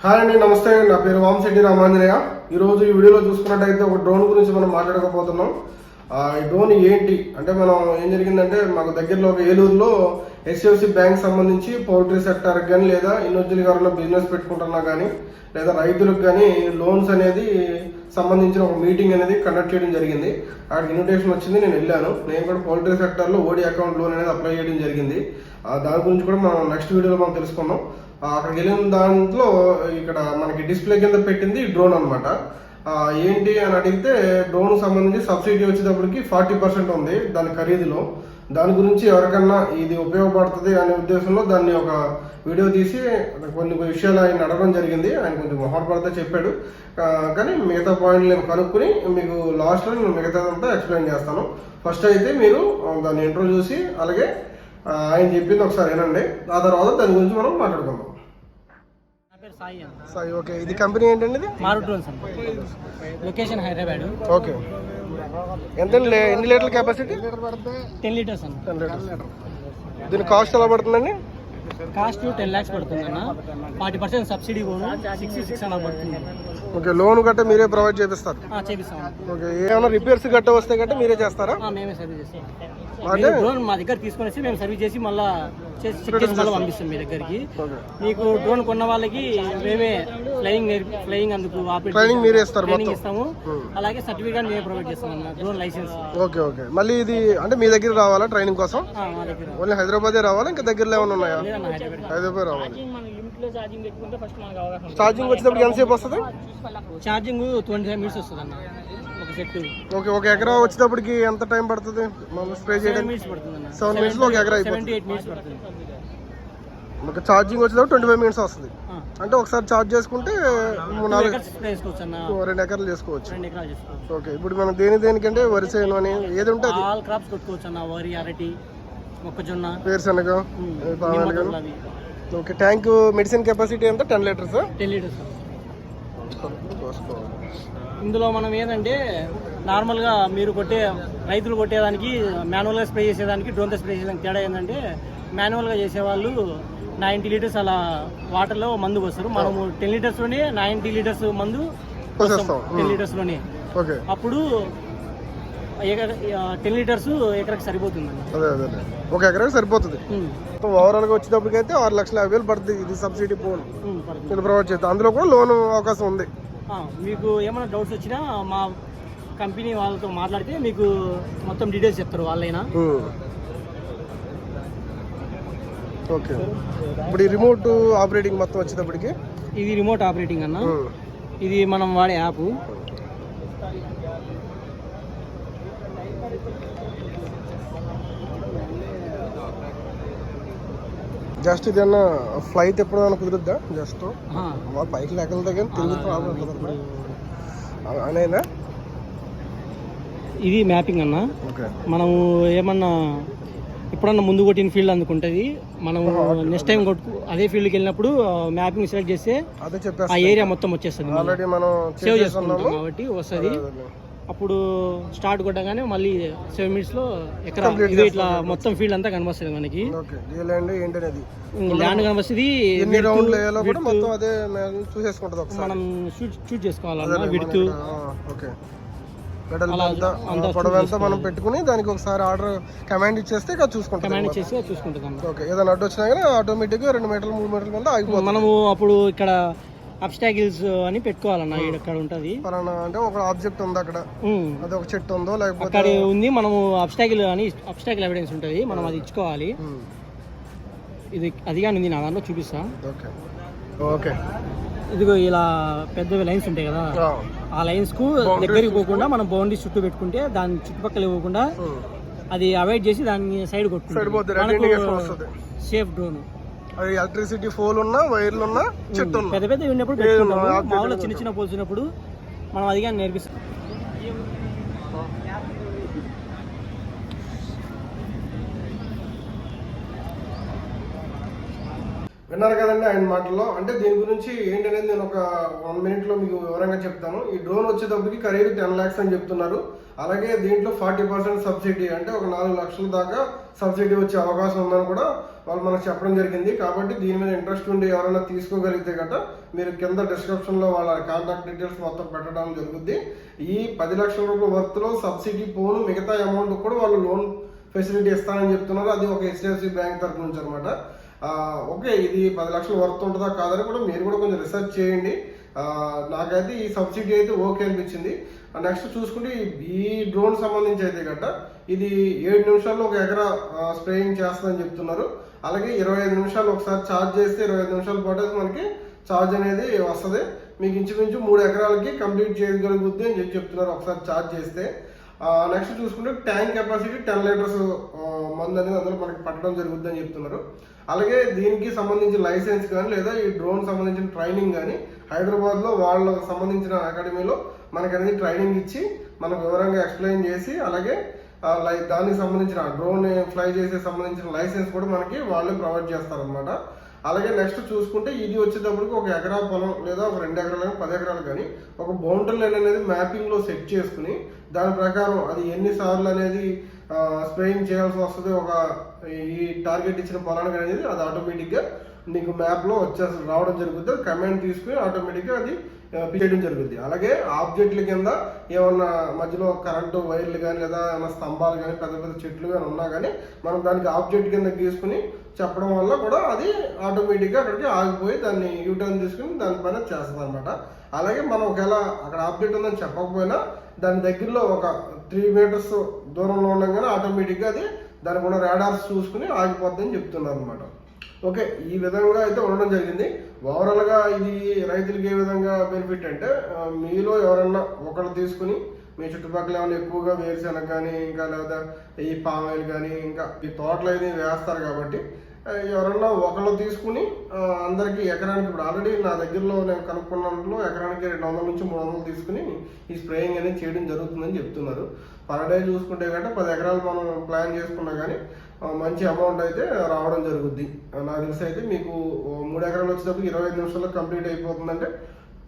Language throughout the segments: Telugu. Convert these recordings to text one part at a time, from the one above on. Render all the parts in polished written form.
హాయ్ అండి, నమస్తే. నా పేరు వామశెట్టి రామాంజనేయ. ఈరోజు ఈ వీడియోలో చూసుకున్నట్టయితే ఒక డ్రోన్ గురించి మనం మాట్లాడకపోతున్నాం. ఈ డ్రోన్ ఏంటి అంటే, మనం ఏం జరిగిందంటే, మాకు దగ్గరలో ఒక ఏలూరులో HFC బ్యాంక్ సంబంధించి పౌల్ట్రీ సెక్టార్కి కానీ, లేదా ఇండివిజువల్ గారు బిజినెస్ పెట్టుకుంటున్నా కానీ, లేదా రైతులకు కానీ లోన్స్ అనేది సంబంధించిన ఒక మీటింగ్ అనేది కండక్ట్ చేయడం జరిగింది. అక్కడికి ఇన్విటేషన్ వచ్చింది, నేను వెళ్ళాను. నేను కూడా పౌల్ట్రీ సెక్టార్లో ఓడి అకౌంట్ లోన్ అనేది అప్లై చేయడం జరిగింది. దాని గురించి కూడా మనం నెక్స్ట్ వీడియోలో మనం తెలుసుకున్నాం. అక్కడికి వెళ్ళిన దాంట్లో ఇక్కడ మనకి డిస్ప్లే కింద పెట్టింది డ్రోన్ అనమాట. ఏంటి అని అడిగితే, డ్రోన్ సంబంధించి సబ్సిడీ వచ్చేటప్పటికి 40% ఉంది దాని ఖరీదులో. దాని గురించి ఎవరికన్నా ఇది ఉపయోగపడుతుంది అనే ఉద్దేశంలో దాన్ని ఒక వీడియో తీసి కొన్ని విషయాలు ఆయన అడగడం జరిగింది. ఆయన కొంచెం మొహపడితే చెప్పాడు, కానీ మిగతా పాయింట్లు నేను కనుక్కుని మీకు లాస్ట్లో నేను మిగతాదంతా ఎక్స్ప్లెయిన్ చేస్తాను. ఫస్ట్ అయితే మీరు దాన్ని ఇంట్రో చూసి అలాగే ఆయన చెప్పింది ఒకసారి వినండి. ఆ తర్వాత దాని గురించి మనం మాట్లాడుకుందాం. సాయి, ఓకే. ఇది కంపెనీ ఏంటండి? ఇది మారుట్ డ్రోన్స్ అండి. లొకేషన్ హైదరాబాద్. ఓకే. ఎంత ఎన్ని లీటర్ల కెపాసిటీ? 10 లీటర్స్ అండి. 10 లీటర్స్. దీని కాస్ట్ ఎలా పడుతుందండి? కాస్ట్ 10 lakhs పడుతుంది అన్న. 40% సబ్సిడీ పోను 66 అలా పడుతుంది. ఓకే. లోన్ గట్ట మీరే ప్రొవైడ్ చేపిస్తారు? చేపిస్తాం. ఓకే. ఏమైనా రిపేర్స్ గట్ట వస్తే గట్ట మీరే చేస్తారా? మేమే సర్వీస్ చేస్తాం. డ్రోన్ మా దగ్గర తీసుకొని మేము సర్వీస్ చేసి మళ్ళీ మళ్ళీ పంపిస్తాం మీ దగ్గరికి. మీకు డ్రోన్ కొన్న వాళ్ళకి మేమే ఫ్లయింగ్ అందుకు ట్రైనింగ్ మీరే ఇస్తారు, ఇస్తాము. అలాగే సర్టిఫికేట్ మేము ప్రొవైడ్ చేస్తాం అన్న, డ్రోన్ లైసెన్స్. ఓకే. ఓకే. మళ్ళీ ఇది అంటే మీ దగ్గర రావాలా ట్రైనింగ్ కోసం? మా దగ్గర ఓన్లీ హైదరాబాదే రావాలా, ఇంకా దగ్గరలో ఏమైనా ఉన్నాయా? హైదరాబాద్ రావాలి. ఛార్జింగ్ వచ్చేటప్పుడు ఎంతసేపు వస్తుంది? ఛార్జింగ్ 25 minutes వస్తుంది అన్న ఒక సెట్. ఓకే. ఒక ఎకరా వచ్చేటప్పటికి ఎంత టైం పడుతుంది మనం స్ప్రే చేయడానికి? 7 minutes లో ఒక ఎకరా అయిపోతుంది. 78 minutes పడుతుంది. ఒక ఛార్జింగ్ వచ్చేటప్పుడు 25 minutes వస్తుంది. అంటే ఒకసారి ఛార్జ్ చేసుకుంటే 2 ఎకరాలు చేసుకోవచ్చు. ఓకే. ఇప్పుడు మనం దేనికంటే వరి చేను అని ఏది ఉంటుంది ఆల్ క్రాప్స్ కొట్టుకోవచ్చు అన్న. వరి, అరటి, మొక్కజొన్న, వేరుశనగ, palm oil. Okay. Tank medicine capacity ఎంత? 10 లీటర్స్. 10 లీటర్స్. ఇందులో మనం ఏంటంటే, నార్మల్గా మీరు రైతులు కొట్టేదానికి, మాన్యువల్గా స్ప్రే చేసేదానికి, డ్రోన్తో స్ప్రే చేసేదానికి తేడా ఏంటంటే, మాన్యువల్గా చేసేవాళ్ళు 90 లీటర్స్ అలా వాటర్లో మందు పోస్తారు. మనము 10 లీటర్స్లోనే 90 లీటర్స్ మందు 10 లీటర్స్లోనే. అప్పుడు 10 లీటర్స్ ఎకరాకి సరిపోతుంది. ఒక ఎకరాకి సరిపోతుంది. ఓవరాల్ గా వచ్చేటప్పటికైతే 6,50,000 పడుతుంది. ఇది సబ్సిడీ ఫోన్ ప్రొవైడ్ చేస్తాం. అందులో కూడా లోన్ అవకాశం ఉంది. మీకు ఏమైనా డౌట్స్ వచ్చినా మా కంపెనీ వాళ్ళతో మాట్లాడితే మీకు మొత్తం డీటెయిల్స్ చెప్తారు వాళ్ళైనా. ఓకే. ఇప్పుడు ఈ రిమోట్ ఆపరేటింగ్ మొత్తం వచ్చేటప్పటికి ఇది రిమోట్ ఆపరేటింగ్ అన్న. ఇది మనం వాడే యాప్. జస్ట్ ఇది అన్న ఫ్లైట్ ఎప్పుడైనా కుదురుద్దా? జస్ట్ పైకి లేకలతో కానీ తిరుగుతుందా? ఇది మ్యాపింగ్ అన్న. మనము ఏమన్నా ఎప్పుడన్నా ముందు కొట్టిన ఫీల్డ్ అందుకుంటుంది. మనం నెక్స్ట్ టైం అదే ఫీల్డ్కి వెళ్ళినప్పుడు మ్యాపింగ్ సెలెక్ట్ చేస్తే ఆ ఏరియా మొత్తం వచ్చేస్తుంది. సేవ్ చేసుకుంటాం కాబట్టి వస్తుంది. అప్పుడు స్టార్ట్ కొట్టగానే మళ్ళీ 7 minutes లో ఎకరా ఇట్లా మొత్తం ఫీల్డ్ అంతా కనిపిస్తుంది మనకి. ల్యాండ్ కనిపిస్తుంది. మనం షూట్ చేసుకోవాలన్నా విడుతూ మనం పెట్టుకుని దానికి ఒకసారి ఆర్డర్ కమాండ్ ఇచ్చేస్తే చూసుకుంటాం. ఏదైనా అడ్డు వచ్చినా కానీ ఆటోమేటిక్ గా 2 మీటర్లు 3 మీటర్ల ముందు ఆగిపోతుంది. మనము అప్పుడు ఇక్కడ అబ్స్టాకిల్స్ అని పెట్టుకోవాలన్న. ఇక్కడ ఉంటది అంటే ఒక ఆబ్జెక్ట్ ఉంది అక్కడ, అది ఒక చెట్టు ఉందో లేకపోతే అక్కడ ఉంది. మనము అబ్స్టాకిల్ ఎవిడెన్స్ ఉంటది, మనం అది ఇచ్చుకోవాలి. ఇది అదిగా ఉంది నా దాంట్లో చూపిస్తా. ఓకే. ఇదిగో ఇలా పెద్ద లైన్స్ ఉంటాయి కదా, ఆ లైన్స్ కు దగ్గరికి పోకుండా మనం బౌండరీ చుట్టూ పెట్టుకుంటే దాని చుట్టుపక్కల ఇవ్వకుండా అది అవాయిడ్ చేసి దాన్ని సైడ్ కొట్టుకుంటుంది. Safe drone. ఎలక్ట్రిసిటీ పోల్ ఉన్నా, వైర్లు ఉన్నా, చెట్టు పెద్ద పెద్ద ఉన్నప్పుడు మామూలుగా చిన్న పోల్స్ ఉన్నప్పుడు మనం అదిగా నేర్పిస్తాం. విన్నారు కదండి ఆయన మాటల్లో. అంటే దీని గురించి ఏంటనేది నేను ఒక 1 minute లో మీకు వివరంగా చెప్తాను. ఈ డ్రోన్ వచ్చేటప్పటికి ఖరీదు 10 lakhs అని చెప్తున్నారు. అలాగే దీంట్లో 40% సబ్సిడీ, అంటే ఒక 4 లక్షల దాకా సబ్సిడీ వచ్చే అవకాశం ఉందని కూడా వాళ్ళు మనకు చెప్పడం జరిగింది. కాబట్టి దీని మీద ఇంట్రెస్ట్ ఉండి ఎవరైనా తీసుకోగలిగితే గట్రా మీరు కింద డిస్క్రిప్షన్లో వాళ్ళ కాంటాక్ట్ డీటెయిల్స్ మొత్తం పెట్టడం జరుగుద్ది. ఈ 10 లక్షల రూపాయల వర్త్లో సబ్సిడీ పోను మిగతా అమౌంట్ కూడా వాళ్ళు లోన్ ఫెసిలిటీ ఇస్తానని చెప్తున్నారు. అది ఒక హెచ్డిఎఫ్సి బ్యాంక్ తరఫు నుంచి అనమాట. ఓకే, ఇది 10 లక్షలు వర్త్ ఉంటుందా కాదని కూడా మీరు కూడా కొంచెం రీసెర్చ్ చేయండి. నాకైతే ఈ సబ్సిడీ అయితే ఓకే అనిపించింది. నెక్స్ట్ చూసుకుంటే ఈ డ్రోన్ సంబంధించి అయితే గట్ట ఇది 7 నిమిషాల్లో 1 ఎకరా స్ప్రేయింగ్ చేస్తుందని చెప్తున్నారు. అలాగే 25 నిమిషాలు ఒకసారి ఛార్జ్ చేస్తే 25 నిమిషాల పాటు మనకి ఛార్జ్ అనేది వస్తుంది. మీకు ఇంచుమించు 3 ఎకరాలకి కంప్లీట్ చేయగలుగుద్ది అని చెప్తున్నారు ఒకసారి ఛార్జ్ చేస్తే. నెక్స్ట్ చూసుకుంటే ట్యాంక్ కెపాసిటీ 10 లీటర్స్ మందు అనేది అందులో మనకి పట్టడం జరుగుద్ది అని చెప్తున్నారు. అలాగే దీనికి సంబంధించిన లైసెన్స్ కానీ లేదా ఈ డ్రోన్ సంబంధించిన ట్రైనింగ్ కానీ హైదరాబాద్లో వాళ్ళకు సంబంధించిన అకాడమీలో మనకి అనేది ట్రైనింగ్ ఇచ్చి మనకు వివరంగా ఎక్స్ప్లెయిన్ చేసి అలాగే దానికి సంబంధించిన డ్రోన్ ఫ్లై చేసే సంబంధించిన లైసెన్స్ కూడా మనకి వాళ్ళే ప్రొవైడ్ చేస్తారనమాట. అలాగే నెక్స్ట్ చూసుకుంటే ఇది వచ్చేటప్పటికి 1 ఎకరా పొలం లేదా ఒక 2 ఎకరాలు కానీ 10 ఎకరాలు కానీ ఒక బౌండరీ లైన్ అనేది మ్యాపింగ్లో సెట్ చేసుకుని దాని ప్రకారం అది ఎన్నిసార్లు అనేది స్ప్రేయింగ్ చేయాల్సి వస్తుంది ఒక ఈ టార్గెట్ ఇచ్చిన పొలానికి అనేది అది ఆటోమేటిక్గా నీకు మ్యాప్లో రావడం జరుగుతుంది. అది కమాండ్ తీసుకుని ఆటోమేటిక్గా అది చేయడం జరుగుతుంది. అలాగే ఆబ్జెక్ట్ల కింద ఏమన్నా మధ్యలో కరెంటు వైర్లు కానీ లేదా ఏమైనా స్తంభాలు కానీ పెద్ద పెద్ద చెట్లు కానీ ఉన్నా కానీ మనం దానికి ఆబ్జెక్ట్ కింద గీసుకుని చెప్పడం వల్ల కూడా అది ఆటోమేటిక్గా అక్కడికి ఆగిపోయి దాన్ని యూటర్న్ తీసుకుని దానిపైన చేస్తుంది అనమాట. అలాగే మనం ఒకవేళ అక్కడ ఆబ్జెక్ట్ ఉందని చెప్పకపోయినా దాని దగ్గరలో ఒక 3 మీటర్స్ దూరంలో ఉండగానే ఆటోమేటిక్గా అది దానికి ఉన్న రాడార్స్ చూసుకుని ఆగిపోద్దని చెప్తున్నారు అనమాట. ఓకే, ఈ విధంగా అయితే ఉండడం జరిగింది. ఓవరాల్గా ఇది రైతులకి ఏ విధంగా బెనిఫిట్ అంటే మీలో ఎవరన్నా ఒకళ్ళు తీసుకుని మీ చుట్టుపక్కల ఏమైనా ఎక్కువగా వేరుశెనగ కానీ ఇంకా లేదా ఈ పామాయిల్ కానీ ఇంకా ఈ తోటలు అయితే వేస్తారు. కాబట్టి ఎవరన్నా ఒకళ్ళు తీసుకుని అందరికీ ఎకరానికి ఇప్పుడు ఆల్రెడీ నా దగ్గరలో నేను కనుక్కున్నట్లో ఎకరానికి 200 నుంచి 300 తీసుకుని ఈ స్ప్రేయింగ్ అనేది చేయడం జరుగుతుందని చెప్తున్నారు. పర్ డే చూసుకుంటే కంటే 10 ఎకరాలు మనం ప్లాన్ చేసుకున్నా కానీ మంచి అమౌంట్ అయితే రావడం జరుగుద్ది. నాకు తెలిసి అయితే మీకు 3 ఎకరాలు వచ్చేటప్పుడు 25 నిమిషాల్లో కంప్లీట్ అయిపోతుందంటే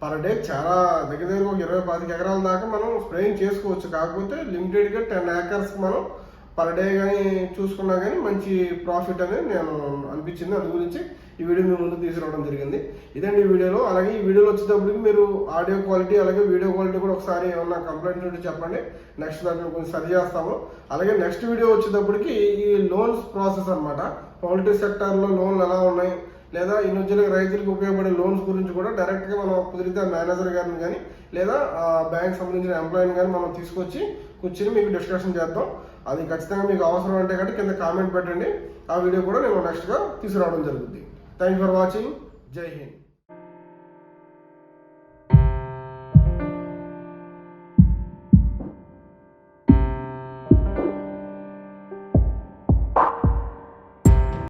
పర్ డే చాలా దగ్గర ఒక 20-25 ఎకరాల దాకా మనం స్ప్రేయింగ్ చేసుకోవచ్చు. కాకపోతే లిమిటెడ్గా 10 ఏకర్స్ మనం పర్ డే కానీ చూసుకున్నా కానీ మంచి ప్రాఫిట్ అనేది నేను అనిపించింది. అందు గురించి ఈ వీడియో మీ ముందు తీసుకురావడం జరిగింది. ఇదండి ఈ వీడియోలో. అలాగే ఈ వీడియోలో వచ్చేటప్పటికి మీరు ఆడియో క్వాలిటీ అలాగే వీడియో క్వాలిటీ కూడా ఒకసారి ఏమన్నా కంప్లైంట్ ఉంటే చెప్పండి. నెక్స్ట్ దాంట్లో కొంచెం సరి చేస్తాము. అలాగే నెక్స్ట్ వీడియో వచ్చేటప్పటికి ఈ లోన్స్ ప్రాసెస్ అనమాట. పౌల్ట్రీ సెక్టార్లో లోన్లు ఎలా ఉన్నాయి లేదా ఇన్వెస్టర్లకు రైతులకు ఉపయోగపడే లోన్స్ గురించి కూడా డైరెక్ట్గా మనం కుదిరితే మేనేజర్ గారిని కానీ లేదా బ్యాంక్ సంబంధించిన ఎంప్లాయీని కానీ మనం తీసుకొచ్చి కూర్చొని మీకు డిస్కషన్ చేద్దాం. అది ఖచ్చితంగా మీకు అవసరం అంటే కానీ కింద కామెంట్ పెట్టండి. ఆ వీడియో కూడా నేను నెక్స్ట్గా తీసుకురావడం జరుగుతుంది. Thank you for watching. జై హింద్.